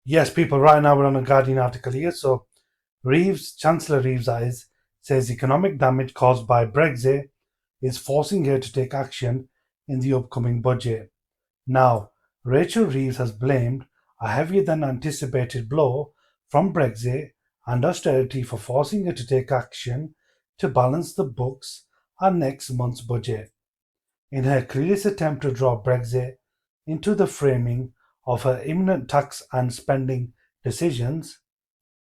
Yes, people, right now we're on a Guardian article here. So, Chancellor Reeves says economic damage caused by Brexit is forcing her to take action in the upcoming budget. Now, Rachel Reeves has blamed a heavier than anticipated blow from Brexit and austerity for forcing her to take action to balance the books on next month's budget. In her clearest attempt to draw Brexit into the framing of her imminent tax and spending decisions,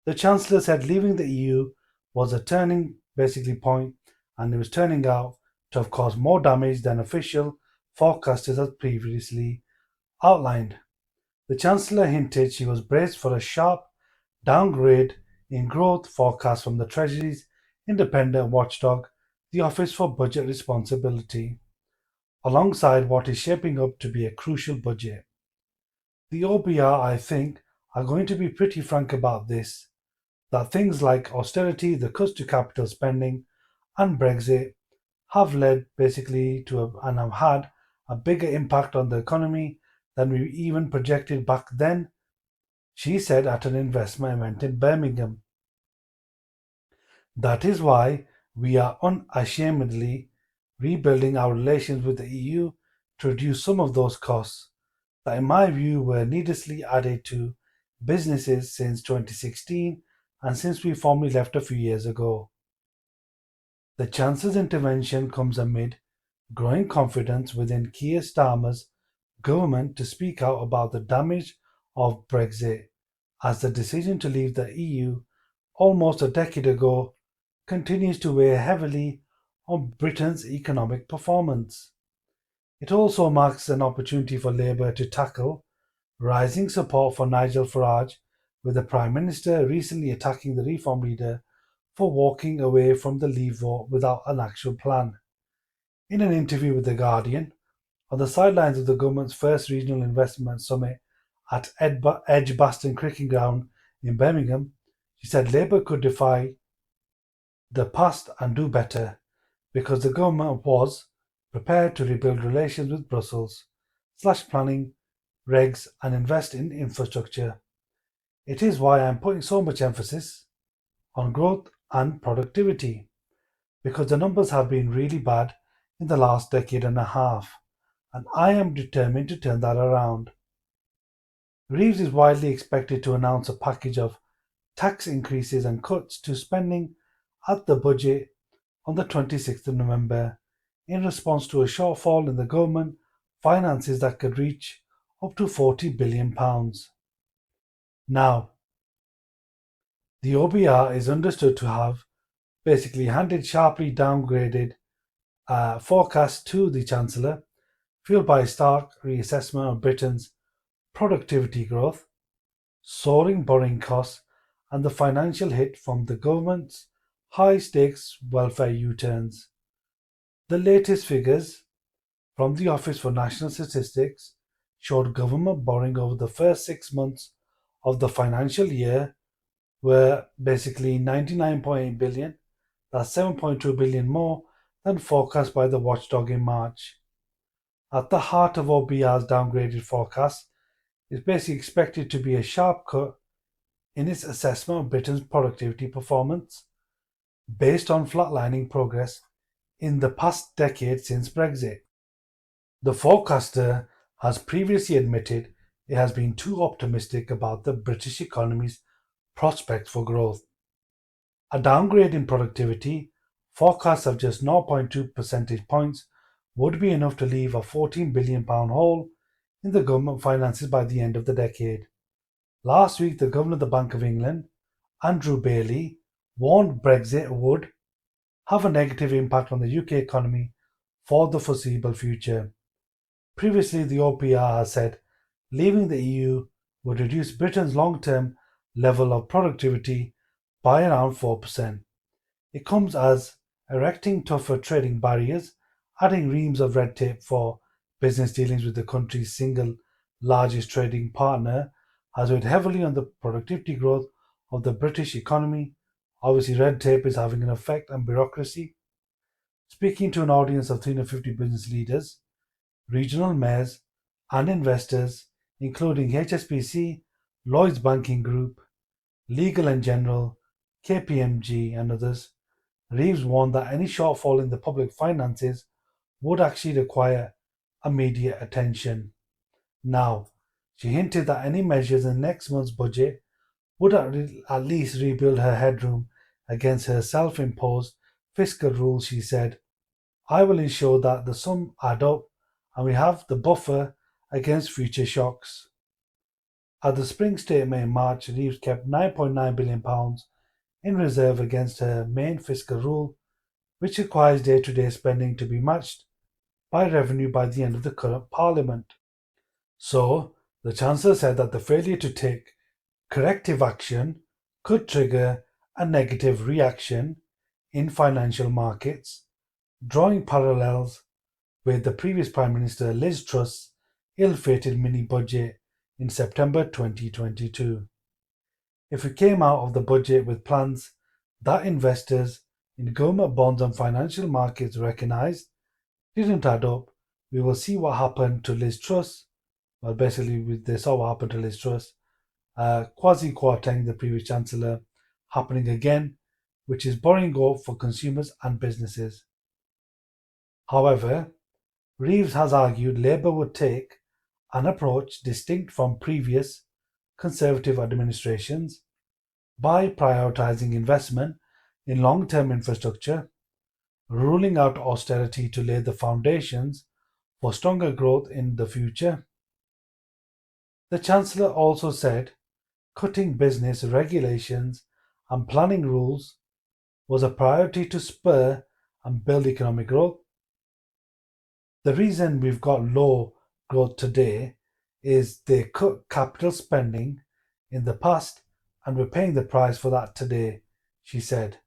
the Chancellor said leaving the EU was a turning basically point and it was turning out to have caused more damage than official forecasters had previously outlined. The Chancellor hinted she was braced for a sharp downgrade in growth forecast from the Treasury's independent watchdog, the Office for Budget Responsibility, alongside what is shaping up to be a crucial budget. The OBR, I think, are going to be pretty frank about this, that things like austerity, the cuts to capital spending, and Brexit have led basically and have had a bigger impact on the economy than we even projected back then, she said at an investment event in Birmingham. That is why we are unashamedly rebuilding our relations with the EU to reduce some of those costs that, in my view, were needlessly added to businesses since 2016 and since we formally left a few years ago. The Chancellor's intervention comes amid growing confidence within Keir Starmer's government to speak out about the damage of Brexit, as the decision to leave the EU almost a decade ago continues to weigh heavily on Britain's economic performance. It also marks an opportunity for Labour to tackle rising support for Nigel Farage, with the Prime Minister recently attacking the Reform leader for walking away from the Leave vote without an actual plan. In an interview with The Guardian, on the sidelines of the government's first regional investment summit at Edgbaston Cricket Ground in Birmingham, she said Labour could defy the past and do better because the government was prepared to rebuild relations with Brussels, slash planning, regs, and invest in infrastructure. It is why I am putting so much emphasis on growth and productivity, because the numbers have been really bad in the last decade and a half, and I am determined to turn that around. Reeves is widely expected to announce a package of tax increases and cuts to spending at the budget on the 26th of November in response to a shortfall in the government finances that could reach up to £40 billion. Now, the OBR is understood to have basically handed sharply downgraded forecasts to the Chancellor, fueled by a stark reassessment of Britain's productivity growth, soaring borrowing costs, and the financial hit from the government's high stakes welfare U turns. The latest figures from the Office for National Statistics showed government borrowing over the first 6 months of the financial year were basically 99.8 billion, that's 7.2 billion more than forecast by the watchdog in March. At the heart of OBR's downgraded forecast is basically expected to be a sharp cut in its assessment of Britain's productivity performance, based on flatlining progress in the past decade since Brexit. The forecaster has previously admitted it has been too optimistic about the British economy's prospects for growth. A downgrade in productivity forecast of just 0.2 percentage points would be enough to leave a £14 billion hole in the government finances by the end of the decade. Last week, the Governor of the Bank of England, Andrew Bailey, warned Brexit would have a negative impact on the UK economy for the foreseeable future. Previously, the OPR has said leaving the EU would reduce Britain's long term level of productivity by around 4%. It comes as erecting tougher trading barriers, adding reams of red tape for business dealings with the country's single largest trading partner, has weighed heavily on the productivity growth of the British economy. Obviously, red tape is having an effect on bureaucracy. Speaking to an audience of 350 business leaders, regional mayors, and investors, including HSBC, Lloyds Banking Group, Legal and General, KPMG, and others. Reeves warned that any shortfall in the public finances would actually require immediate attention. Now, she hinted that any measures in next month's budget would at least rebuild her headroom against her self imposed fiscal rules. She said, I will ensure that the sum add up and we have the buffer against future shocks. At the spring statement in March, Reeves kept £9.9 billion in reserve against her main fiscal rule, which requires day to day spending to be matched by revenue by the end of the current Parliament. So, the Chancellor said that the failure to take corrective action could trigger a negative reaction in financial markets, drawing parallels with the previous Prime Minister Liz Truss's ill fated mini budget in September 2022. If we came out of the budget with plans that investors in government bonds and financial markets recognised didn't add up, we will see what happened to Liz Truss. Well, basically, they saw what happened to Liz Truss, quasi quartering the previous Chancellor, happening again, which is borrowing up for consumers and businesses. However, Reeves has argued Labour would take an approach distinct from previous Conservative administrations by prioritising investment in long term infrastructure, ruling out austerity to lay the foundations for stronger growth in the future. The Chancellor also said cutting business regulations and planning rules was a priority to spur and build economic growth. The reason we've got low growth today is they cut capital spending in the past and we're paying the price for that today, she said.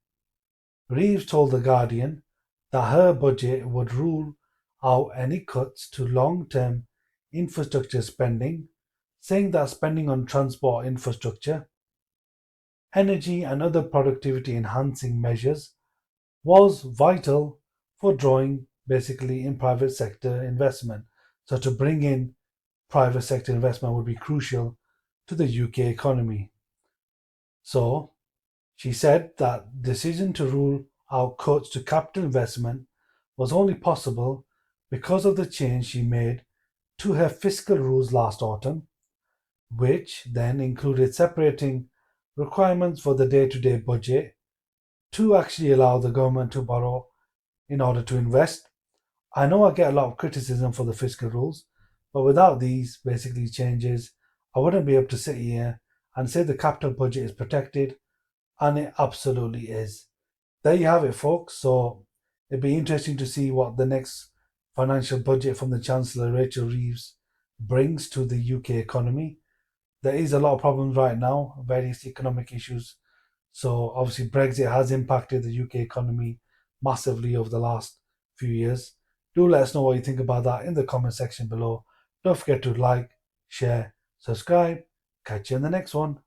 Reeves told The Guardian that her budget would rule out any cuts to long term infrastructure spending, saying that spending on transport infrastructure, energy, and other productivity enhancing measures was vital for drawing basically in private sector investment. So to bring in private sector investment would be crucial to the UK economy. So she said that decision to rule out cuts to capital investment was only possible because of the change she made to her fiscal rules last autumn, which then included separating requirements for the day-to-day budget to actually allow the government to borrow in order to invest. I know I get a lot of criticism for the fiscal rules, but without these basically changes, I wouldn't be able to sit here and say the capital budget is protected, and it absolutely is. There you have it, folks. So it'd be interesting to see what the next financial budget from the Chancellor Rachael Reeves brings to the UK economy. There is a lot of problems right now, various economic issues. So obviously Brexit has impacted the UK economy massively over the last few years. Do let us know what you think about that in the comment section below. Don't forget to like, share, subscribe. Catch you in the next one.